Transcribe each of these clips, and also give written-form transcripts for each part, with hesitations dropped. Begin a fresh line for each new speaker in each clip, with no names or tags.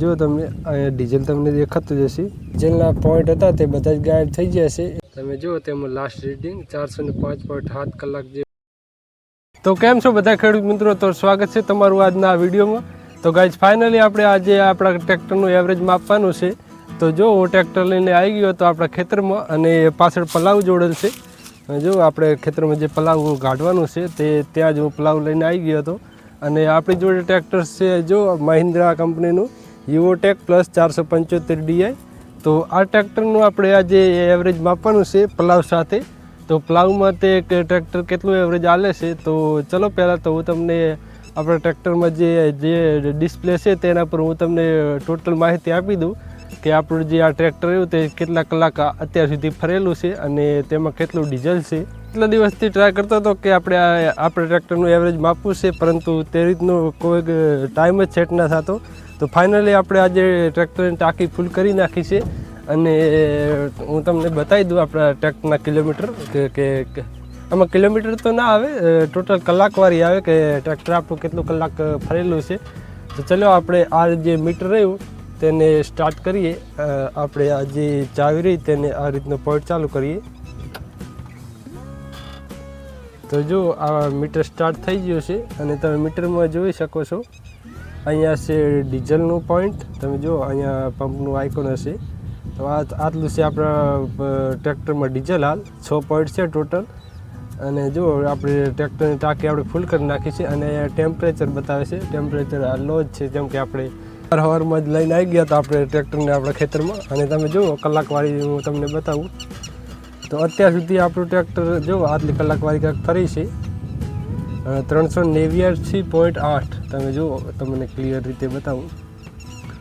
જો તમને અહીંયા ડીઝલ તમને દેખાતું જશે, ડીઝલના પોઈન્ટ હતા તે બધા જ ગાયબ થઈ ગયા છે. તમે જુઓ તેમાં લાસ્ટ રીડિંગ 405.7 કલાક જે. તો કેમ છો બધા ખેડૂત મિત્રો, તો સ્વાગત છે તમારું આજના આ વિડીયોમાં. તો ગાઈઝ ફાઇનલી આપણે આજે આપણા ટ્રેક્ટરનું એવરેજ માપવાનું છે. તો જો હું ટ્રેક્ટર લઈને આવી ગયો તો આપણા ખેતરમાં, અને પાછળ પલાવ જોડેલ છે. જો આપણે ખેતરમાં જે પલાવ કાઢવાનું છે તે ત્યાં જ હું પલાવ લઈને આવી ગયો હતો. અને આપણી જોડે ટ્રેક્ટર છે જો મહિન્દ્રા કંપનીનું યુઓટેક પ્લસ 475 DI. તો આ ટ્રેક્ટરનું આપણે આજે એવરેજ માપવાનું છે પલાવ સાથે. તો પલાવમાં તે ટ્રેક્ટર કેટલું એવરેજ આલે છે, તો ચલો પહેલાં તો હું તમને આપણા ટ્રેક્ટરમાં જે ડિસ્પ્લે છે તેના પર હું તમને ટોટલ માહિતી આપી દઉં કે આપણું જે આ ટ્રેક્ટર રહ્યું તે કેટલા કલાક અત્યાર સુધી ફરેલું છે અને તેમાં કેટલું ડીઝલ છે. કેટલા દિવસથી ટ્રાય કરતો હતો કે આપણે ટ્રેક્ટરનું એવરેજ માપવું છે, પરંતુ તે રીતનું કોઈ ટાઈમ જ સેટ ના થતો. તો ફાઇનલી આપણે આજે ટ્રેક્ટરની ટાંકી ફૂલ કરી નાખી છે. અને હું તમને બતાવી દઉં આપણા ટ્રેક્ટરના કિલોમીટર કે આમાં કિલોમીટર તો ના આવે, ટોટલ કલાકવારી આવે કે ટ્રેક્ટર આપણું કેટલું કલાક ફરેલું છે. તો ચલો આપણે આ જે મીટર રહ્યું તેને સ્ટાર્ટ કરીએ. આપણે આ જે ચાવી રહી તેને આ રીતનો પોઈન્ટ ચાલુ કરીએ. તો જો આ મીટર સ્ટાર્ટ થઈ ગયું છે અને તમે મીટરમાં જોઈ શકો છો. અહીંયા છે ડીઝલનું પોઈન્ટ, તમે જુઓ અહીંયા પંપનું આઇકોન હશે. તો આટલું છે આપણા ટ્રેક્ટરમાં ડીઝલ. હાલ 6 પોઈન્ટ છે ટોટલ. અને જો આપણે ટ્રેક્ટરની ટાંકી આપણે ફૂલ કરી નાખી છે. અને ટેમ્પરેચર બતાવે છે, ટેમ્પરેચર આ લો જ છે, જેમ કે આપણે સવારમાં જ લઈને આવી ગયા હતા આપણે ટ્રેક્ટરને આપણા ખેતરમાં. અને તમે જુઓ કલાકવાળી હું તમને બતાવું તો અત્યાર સુધી આપણું ટ્રેક્ટર જો આટલી કલાકવાળી ક્યાંક ફરી છે 389.8. તમે જુઓ, તમને ક્લિયર રીતે બતાવું.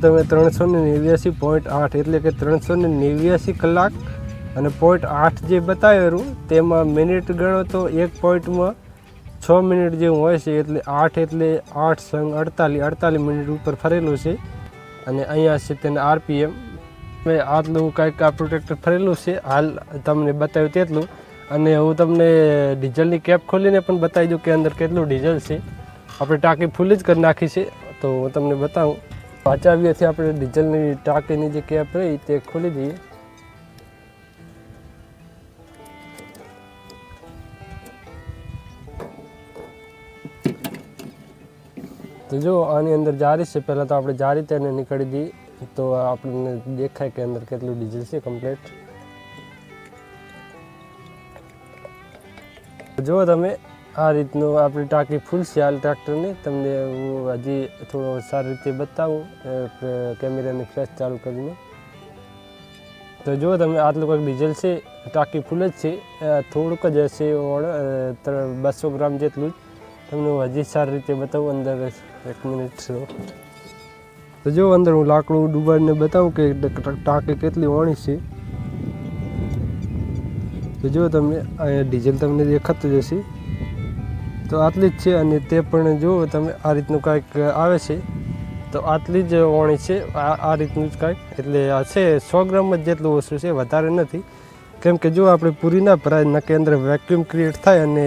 તમે 389.8 એટલે કે 389 કલાક અને 0.8 જે બતાવેલું તેમાં મિનિટ ગણો તો એક પોઈન્ટમાં 6 મિનિટ જેવું હોય છે. એટલે 8 એટલે 8 સંગ 48 મિનિટ ઉપર ફરેલું છે. અને અહીંયા છે તેને RPM. આટલું કાંઈક આપણું ટ્રેક્ટર ફરેલું છે હાલ તમને બતાવ્યું તેટલું. અને હું તમને ડીઝલની કેપ ખોલીને પણ બતાવી દઉં કે અંદર કેટલું ડીઝલ છે. આપણે ટાંકી ફૂલ જ કરી નાખી છે, તો હું તમને બતાવું. ચાવીએથી આપણે ડીઝલની ટાંકીની જે કેપ રહી તે ખોલી દઈએ. તો જો આની અંદર જારી છે, પહેલાં તો આપણે જારી તેને નીકળી દઈએ તો આપણને દેખાય કે અંદર કેટલું ડીઝલ છે કમ્પ્લીટ. જો તમે આ રીતનું આપણી ટાંકી ફૂલ છે હાલ ટ્રેક્ટરની. તમને હું હજી થોડો સારી રીતે બતાવું કેમેરાની ફ્લેશ ચાલુ કરીને. તો જો તમે આટલું કંઈક ડીઝલ છે, ટાંકી ફૂલ જ છે. થોડુંક જ હશે 200 ગ્રામ જેટલું જ. તમને હું હજી સારી રીતે બતાવું અંદર. એક મિનિટ. તો જો અંદર હું લાકડું ડૂબાડીને બતાવું કે ટાંકી કેટલી ઓણી છે. તો જો તમને અહીંયા ડીઝલ તમને દેખાતું જ હશે. તો આટલી જ છે. અને તે પણ જો તમે આ રીતનું કાંઈક આવે છે. તો આટલી જ ઓણી છે, આ રીતનું જ કાંઈક. એટલે આ છે 100 ગ્રામ જ જેટલું ઓછું છે, વધારે નથી. કેમ કે જો આપણે પૂરી ના ભરાય નકે અંદર વેક્યુમ ક્રિએટ થાય અને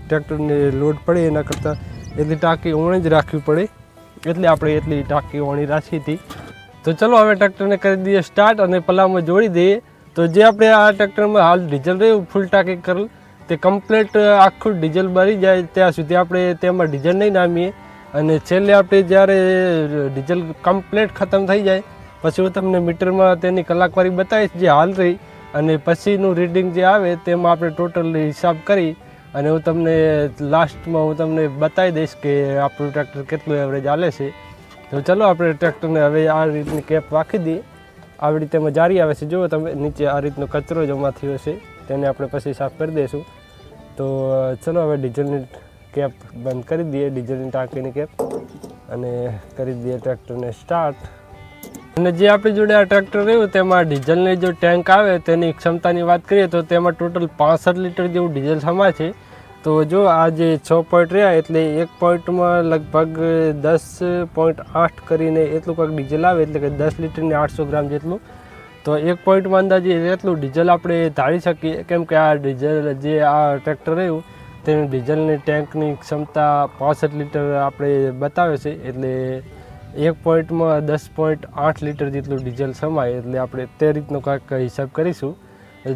ટ્રેક્ટરને લોડ પડે એના કરતાં એટલી ટાંકી ઓણી જ રાખવી પડે. એટલે આપણે એટલી ટાંકી ઓણી રાખી હતી. તો ચલો હવે ટ્રેક્ટરને કરી દઈએ સ્ટાર્ટ અને પલાવમાં જોડી દઈએ. તો જે આપણે આ ટ્રેક્ટરમાં હાલ ડીઝલ રહ્યું ફૂલ ટાંકી કરેલ તે કમ્પ્લીટ આખું ડીઝલ ભરી જાય ત્યાં સુધી આપણે તેમાં ડીઝલ નહીં નામીએ. અને છેલ્લે આપણે જ્યારે ડીઝલ કમ્પ્લીટ ખતમ થઈ જાય પછી હું તમને મીટરમાં તેની કલાકવારી બતાવીશ જે હાલ રહી. અને પછીનું રીડિંગ જે આવે તેમાં આપણે ટોટલ હિસાબ કરી અને હું તમને લાસ્ટમાં હું તમને બતાવી દઈશ કે આપણું ટ્રેક્ટર કેટલું એવરેજ આલે છે. તો ચલો આપણે ટ્રેક્ટરને હવે આ રીતની કેપ રાખી દઈએ. આવી રીતે એમાં જારી આવે છે. જુઓ તમે નીચે આ રીતનો કચરો જમા થયો છે, તેને આપણે પછી સાફ કરી દઈશું. તો ચલો હવે ડીઝલની કેપ બંધ કરી દઈએ, ડીઝલની ટાંકીની કેપ, અને કરી દઈએ ટ્રેક્ટરને સ્ટાર્ટ. અને જે આપણી જોડે આ ટ્રેક્ટર રહ્યું તેમાં ડીઝલની જો ટેન્ક આવે તેની ક્ષમતાની વાત કરીએ તો તેમાં ટોટલ 65 લીટર જેવું ડીઝલ સમાય છે. તો જો આ જે 6 પોઈન્ટ રહ્યા એટલે એક પોઈન્ટમાં લગભગ 10.8 કરીને એટલું કંઈક ડીઝલ આવે. એટલે કે 10 લીટરની 800 ગ્રામ જેટલું. તો એક પોઈન્ટમાં અંદાજે એટલું ડીઝલ આપણે ધારી શકીએ. કેમ કે આ ડીઝલ જે આ ટ્રેક્ટર રહ્યું તેની ડીઝલની ટેન્કની ક્ષમતા 65 લીટર આપણે બતાવે છે. એટલે એક પોઈન્ટમાં 10.8 લીટર જેટલું ડીઝલ સમાય, એટલે આપણે તે રીતનો કાંઈક હિસાબ કરીશું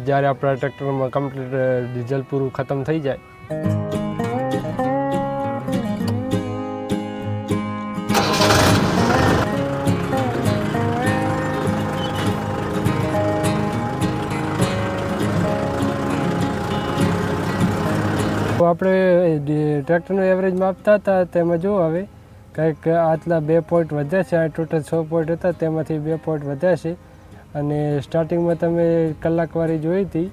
જ્યારે આપણા ટ્રેક્ટરમાં કમ્પ્લીટ ડીઝલ પૂરું ખતમ થઈ જાય. તો આપણે ટ્રેક્ટરનું એવરેજ માપતા હતા, તેમાં જો હવે કંઈક આટલા 2 પોઈન્ટ વધ્યા છે. આ ટોટલ 6 પોઈન્ટ હતા, તેમાંથી 2 પોઈન્ટ વધ્યા છે. અને સ્ટાર્ટિંગમાં તમે કલાકવારી જોઈ હતી,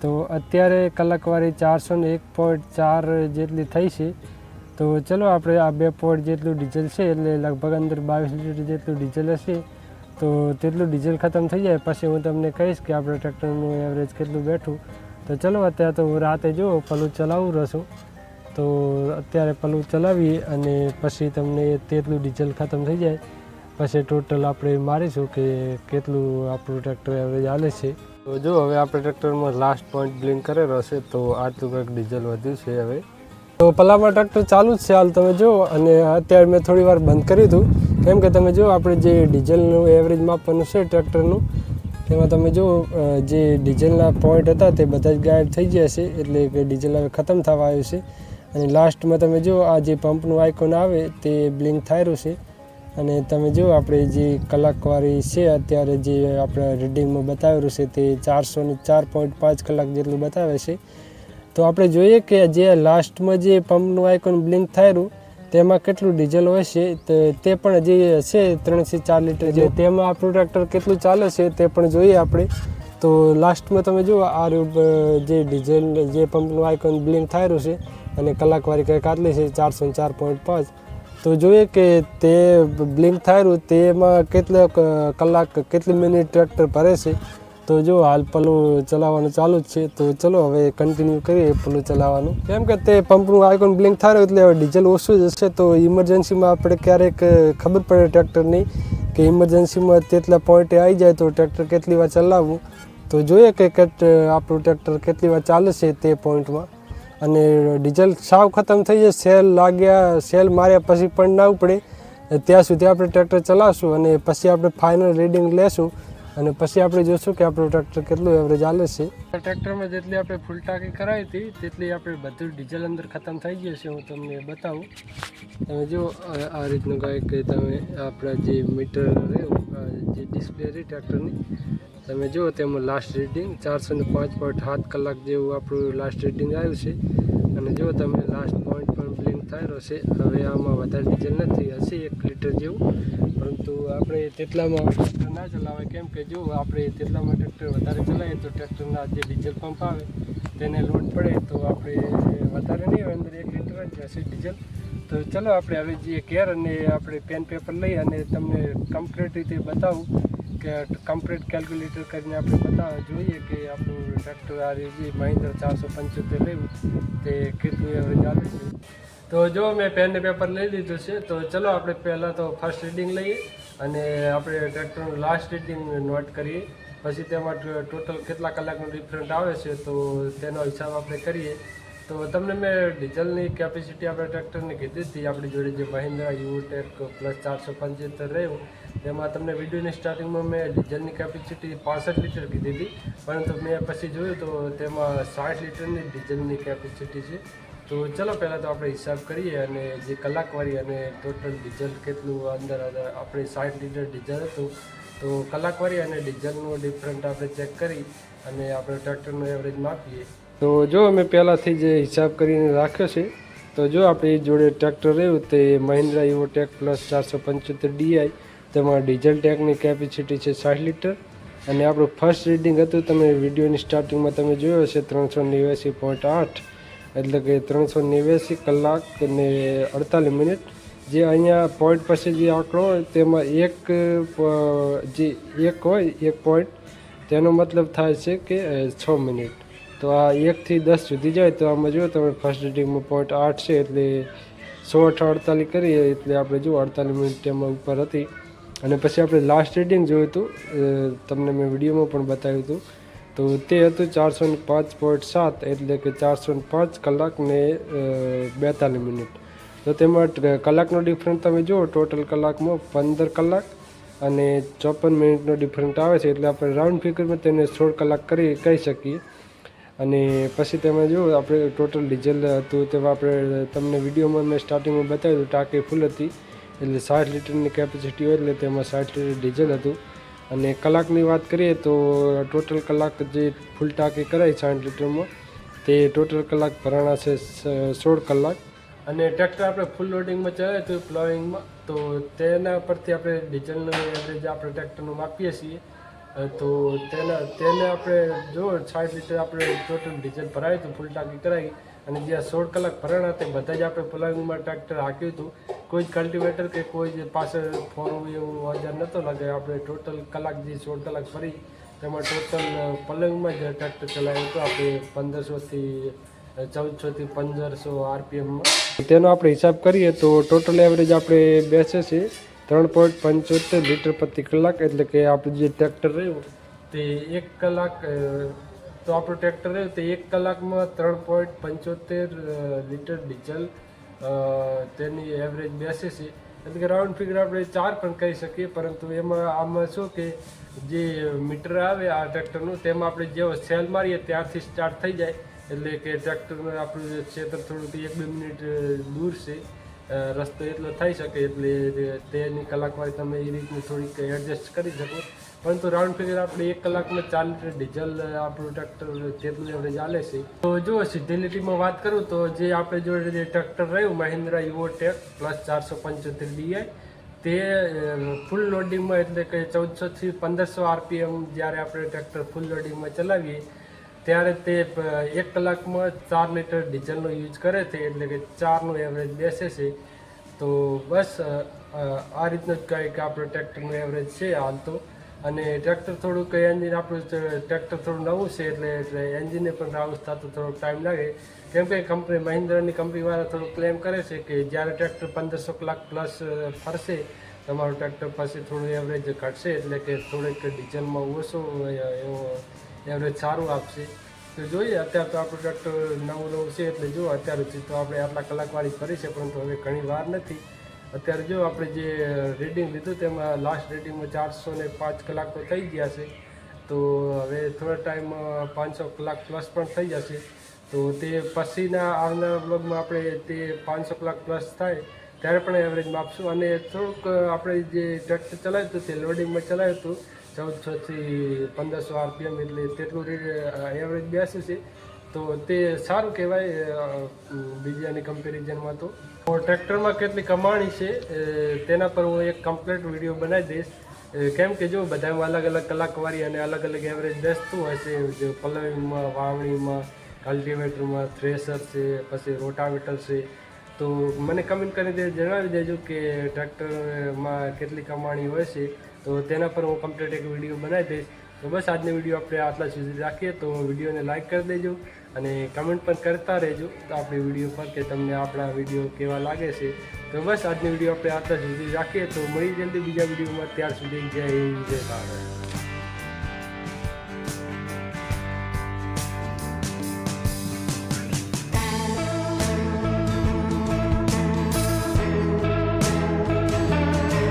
તો અત્યારે કલાકવારી 401.4 જેટલી થઈ છે. તો ચલો આપણે આ 2 પોઈન્ટ જેટલું ડીઝલ છે, એટલે લગભગ અંદર 22 લીટર જેટલું ડીઝલ હશે. તો તેટલું ડીઝલ ખતમ થઈ જાય પછી હું તમને કહીશ કે આપણે ટ્રેક્ટરનું એવરેજ કેટલું બેઠું. તો ચલો અત્યારે તો હું રાતે જો પલું ચલાવું રહેશું, તો અત્યારે પલું ચલાવીએ અને પછી તમને તેટલું ડીઝલ ખતમ થઈ જાય પછી ટોટલ આપણે મારીશું કે કેટલું આપણું ટ્રેક્ટર એવરેજ હાલે છે. તો જો હવે આપણે ટ્રેક્ટરમાં લાસ્ટ પોઈન્ટ બ્લિંક કરેલો હશે, તો આટલું કંઈક ડીઝલ વધ્યું છે. હવે તો પલામાં ટ્રેક્ટર ચાલુ જ છે હાલ તમે જુઓ. અને અત્યારે મેં થોડી વાર બંધ કર્યું હતું, કેમ કે તમે જુઓ આપણે જે ડીઝલનું એવરેજ માપવાનું છે ટ્રેક્ટરનું, તેમાં તમે જુઓ જે ડીઝલના પોઈન્ટ હતા તે બધા જ ગાયબ થઈ ગયા છે, એટલે કે ડીઝલ હવે ખતમ થવા આવ્યું છે. અને લાસ્ટમાં તમે જુઓ આ જે પંપનું આઇકોન આવે તે બ્લિંક થઈ રહ્યું છે. અને તમે જુઓ આપણે જે કલાકવારી છે અત્યારે જે આપણે રીડિંગમાં બતાવેલું છે તે 404.5 કલાક જેટલું બતાવે છે. તો આપણે જોઈએ કે જે લાસ્ટમાં જે પંપનું આઇકોન બ્લિંક થયેલું તેમાં કેટલું ડીઝલ હોય છે, તો તે પણ જે છે 3 થી 4 લીટર જે તેમાં આપણું ટ્રેક્ટર કેટલું ચાલે છે તે પણ જોઈએ આપણે. તો લાસ્ટમાં તમે જુઓ આ જે ડીઝલ જે પંપનું આઇકોન બ્લિંક થયેલું છે અને કલાકવારી કંઈક આટલી છે 404.5. તો જોઈએ કે તે બ્લિંક થયેલું તેમાં કેટલા કલાક કેટલી મિનિટ ટ્રેક્ટર ભરે છે. તો જો હાલ પલું ચલાવવાનું ચાલુ જ છે. તો ચલો હવે કન્ટિન્યુ કરીએ પલું ચલાવવાનું, કેમ કે તે પંપનું આઇકોન બ્લિંક થાય એટલે ડીઝલ ઓછું જ હશે. તો ઇમરજન્સીમાં આપણે ક્યારેક ખબર પડે ટ્રેક્ટરની કે ઇમરજન્સીમાં તેટલા પોઈન્ટે આવી જાય તો ટ્રેક્ટર કેટલી વાર ચલાવવું. તો જોઈએ કે આપણું ટ્રેક્ટર કેટલી વાર ચાલે છે તે પોઈન્ટમાં. અને ડીઝલ સાવ ખતમ થઈ જાય, સેલ માર્યા પછી પણ ના ઉપડે ત્યાં સુધી આપણે ટ્રેક્ટર ચલાવશું અને પછી આપણે ફાઇનલ રીડિંગ લેશું અને પછી આપણે જોઈશું કે આપણું ટ્રેક્ટર કેટલું એવરેજ ચાલે છે. ટ્રેક્ટરમાં જેટલી આપણે ફૂલ ટાંકી કરાવી હતી તેટલી આપણે બધું ડીઝલ અંદર ખતમ થઈ ગયું છે. હું તમને બતાવું. તમે જો આ રીતનું કાંઈક તમે આપણા જે મીટર રહ્યું જે ડિસ્પ્લે રહી ટ્રેક્ટરની, તમે જુઓ તેમાં લાસ્ટ રીડિંગ 405.7 કલાક જેવું આપણું લાસ્ટ રીડિંગ આવ્યું છે. અને જો તમે લાસ્ટ પોઈન્ટ પણ બ્લિંક થયેલો છે. હવે આમાં વધારે ડીઝલ નથી, હશે 1 લીટર જેવું, પરંતુ આપણે તેટલામાં ટ્રેક્ટર ના ચલાવાય, કેમ કે જો આપણે તેટલામાં ટ્રેક્ટર વધારે ચલાવીએ તો ટ્રેક્ટરના જે ડીઝલ પંપ આવે તેને લોડ પડે તો આપણે વધારે નહીં હોય, અંદર 1 લીટર જ હશે ડીઝલ. તો ચલો આપણે હવે જે કેર અને આપણે પેન પેપર લઈ અને તમને કમ્પ્લીટ રીતે બતાવું કે કમ્પ્લીટ કેલ્ક્યુલેટર કરીને આપણે જોઈએ કે આપણું ટ્રેક્ટર આ જે મહિન્દ્રા 475 લેવું તે કેટલું એવરેજ આવે છે. તો જો મેં પેન ને પેપર લઈ લીધું છે. તો ચલો આપણે પહેલાં તો ફર્સ્ટ રીડિંગ લઈએ અને આપણે ટ્રેક્ટરનું લાસ્ટ રીડિંગ નોટ કરીએ, પછી તેમાં ટોટલ કેટલા કલાકનું ડિફરન્ટ આવે છે તો તેનો હિસાબ આપણે કરીએ. તો તમને મેં ડીઝલની કેપેસિટી આપણે ટ્રેક્ટરની કીધી હતી, આપણી જોડે જે મહિન્દ્રા યુટેક પ્લસ 475 રહ્યું તેમાં તમને વિડીયોની સ્ટાર્ટિંગમાં મેં ડીઝલની કેપેસિટી 65 લીટર કીધી હતી, પરંતુ મેં પછી જોયું તો તેમાં 60 લીટરની ડીઝલની કેપેસિટી છે. તો ચલો પહેલાં તો આપણે હિસાબ કરીએ અને જે કલાકવારી અને ટોટલ ડીઝલ કેટલું અંદર આપણે 60 લીટર ડીઝલ હતું તો કલાકવારી અને ડીઝલનો ડિફરન્ટ આપણે ચેક કરી અને આપણે ટ્રેક્ટરનો એવરેજ માપીએ. તો જો અમે પહેલાંથી જે હિસાબ કરીને રાખ્યો છે, તો જો આપણી જોડે ટ્રેક્ટર રહ્યું તે મહિન્દ્રા યુટેક પ્લસ 475 DI, તેમાં ડીઝલ ટેકની કેપેસિટી છે 60 લીટર. અને આપણું ફર્સ્ટ રીડિંગ હતું તમે વિડીયોની સ્ટાર્ટિંગમાં તમે જોયો હશે 389.8, એટલે કે 389 કલાક અને 48 મિનિટ. જે અહીંયા પોઈન્ટ પછી જે આંકડો હોય તેમાં એક પોઈન્ટ તેનો મતલબ થાય છે કે 6 મિનિટ. તો આ 1 થી 10 સુધી જાય તો આમાં જો તમે ફર્સ્ટ રીડિંગમાં 0.8 છે એટલે 148 કરીએ એટલે આપણે જો 48 મિનિટ તેમાં ઉપર હતી. અને પછી આપણે લાસ્ટ રીડિંગ જોયું હતું, તમને મેં વિડીયોમાં પણ બતાવ્યું હતું, તો તે હતું 405.7 એટલે કે 405 કલાક ને 42 મિનિટ. તો તેમાં કલાકનો ડિફરન્ટ તમે જુઓ, ટોટલ કલાકમાં 15 કલાક અને 54 મિનિટનો ડિફરન્ટ આવે છે. એટલે આપણે રાઉન્ડ ફિગરમાં તેને 16 કલાક કહી શકીએ. અને પછી તમે જુઓ આપણે ટોટલ ડીઝલ હતું તેમાં આપણે તમને વિડીયોમાં મેં સ્ટાર્ટિંગમાં બતાવ્યું ટાંકી ફૂલ હતી, એટલે 60 લીટરની કેપેસિટી હોય એટલે તેમાં 60 લીટર ડીઝલ હતું. અને કલાકની વાત કરીએ તો ટોટલ કલાક જે ફૂલ ટાંકી કરાય 60 લીટરમાં તે ટોટલ કલાક ભરાણા છે 16 કલાક. અને ટ્રેક્ટર આપણે ફૂલ લોડિંગમાં ચલાવીએ તો પ્લોવિંગમાં, તો તેના પરથી આપણે ડીઝલનું એવરેજ આપણે ટ્રેક્ટરનું માપીએ છીએ. તો તેને આપણે જો 60 લીટર આપણે ટોટલ ડીઝલ ભરાયું હતું, ફૂલ ટાંકી કરાવી અને જ્યાં 16 કલાક ભરાણા તે બધા જ આપણે પ્લોવિંગમાં ટ્રેક્ટર હાંક્યું હતું. કોઈ જ કલ્ટિવેટર કે કોઈ જ પાછળ ફોરવું એવું ઓજાર નહોતો લાગે. આપણે ટોટલ કલાક જે 16 કલાક ભરી તેમાં ટોટલ પ્લોવિંગમાં જ ટ્રેક્ટર ચલાવ્યું હતું આપણે 1500થી 1400થી 1500 આરપીએમમાં. તેનો આપણે હિસાબ કરીએ તો ટોટલ એવરેજ આપણે બેસે છે 3.75 લીટર પ્રતિ કલાક. એટલે કે આપણું જે ટ્રેક્ટર રહ્યું તે 1 કલાક, તો આપણું ટ્રેક્ટર રહ્યું તે 1 કલાકમાં 3.75 લીટર ડીઝલ તેની એવરેજ બેસે છે. એટલે કે રાઉન્ડ ફિગર આપણે 4 પણ કહી શકીએ, પરંતુ આમાં શું કે જે મીટર આવે આ ટ્રેક્ટરનું તેમાં આપણે જેવો સેલ મારીએ ત્યારથી સ્ટાર્ટ થઈ જાય. એટલે કે ટ્રેક્ટરનું આપણું ક્ષેત્ર થોડુંક 1-2 મિનિટ દૂર છે, રસ્તો એટલો થઈ શકે એટલે તેની કલાકવાળી તમે એ રીતની થોડીક એડજસ્ટ કરી શકો. પરંતુ રાઉન્ડ ફિગર આપણે 1 કલાકમાં 4 લીટર ડીઝલ આપણું ટ્રેક્ટર તેટલું એવરેજ ચાલે છે. તો જો સીધી લીટીમાં વાત કરું તો જે આપણે જોડે જે ટ્રેક્ટર રહ્યું મહિન્દ્રા ઇવોટેક પ્લસ 475 DI, તે ફૂલ લોડિંગમાં એટલે કે 1400થી 1500 આરપીએમ જ્યારે આપણે ટ્રેક્ટર ફૂલ લોડિંગમાં ચલાવીએ ત્યારે તે 1 કલાકમાં 4 લીટર ડીઝલનો યુઝ કરે છે. એટલે કે 4નું એવરેજ બેસે છે. તો બસ આ રીતનું જ કંઈક આપણું ટ્રેક્ટરનું એવરેજ છે હાલ તો. અને ટ્રેક્ટર થોડુંક એન્જિન આપણું ટ્રેક્ટર થોડું નવું છે એટલે એન્જિનને પણ રાઉસ થતું થોડોક ટાઈમ લાગે. કેમ કે કંપની મહિન્દ્રાની કંપનીવાળા થોડું ક્લેમ કરે છે કે જ્યારે ટ્રેક્ટર 1500 કલાક પ્લસ ફરશે તમારું ટ્રેક્ટર પછી થોડું એવરેજ ઘટશે, એટલે કે થોડીક ડીઝલમાં ઓછો એવો એવરેજ સારું આપશે. તો જોઈએ, અત્યારે તો આપણું ટ્રેક્ટર નવું છે એટલે જો અત્યારે તો આપણે આટલા કલાકવાળી ફરી છે, પરંતુ હવે ઘણી વાર નથી. અત્યારે જો આપણે જે રીડિંગ લીધું તેમાં લાસ્ટ રીડિંગમાં 405 કલાક તો થઈ ગયા છે. તો હવે થોડા ટાઈમમાં 500 કલાક પ્લસ પણ થઈ જશે. તો તે પછીના આવનારા બ્લોગમાં આપણે તે 500 કલાક પ્લસ થાય ત્યારે પણ એવરેજ માપશું. અને થોડુંક આપણે જે ટ્રેક્ટર ચલાવ્યું હતું તે લોડિંગમાં ચલાવ્યું હતું 1400થી 1500 આરપીએમ, એટલે તેટલું એવરેજ બેસે છે. તો તે સારું કહેવાય બીજાની કમ્પેરિઝનમાં. તો ટ્રેક્ટરમાં કેટલી કમાણી છે તેના પર હું એક કમ્પ્લીટ વિડીયો બનાવી દઈશ. કેમ કે જો બધામાં અલગ અલગ કલાકવાળી અને અલગ અલગ એવરેજ બેસતું હોય છે. જો પ્લોવિંગમાં, વાવણીમાં, કલ્ટિવેટરમાં, થ્રેશર છે, પછી રોટાવેટર છે. તો મને કમેન્ટ કરીને જણાવી દેજો કે ટ્રેક્ટરમાં કેટલી કમાણી હોય છે. તો તેના પર હું કમ્પ્લીટ એક વિડીયો બનાવી દઈશ. તો બસ આજનો વિડીયો આપણે આટલા સુધી રાખીએ. તો વિડીયોને લાઇક કરી દેજો અને કમેન્ટ પણ કરતા રહેજો તો આપણી વિડીયો પર કે તમને આપણા વિડીયો કેવા લાગે છે. તો બસ આજનો વિડીયો આપણે આટલા સુધી રાખીએ. તો મળી જલ્દી બીજા વિડીયોમાં. ત્યાર સુધી જય હિન્દ, જય ભારત.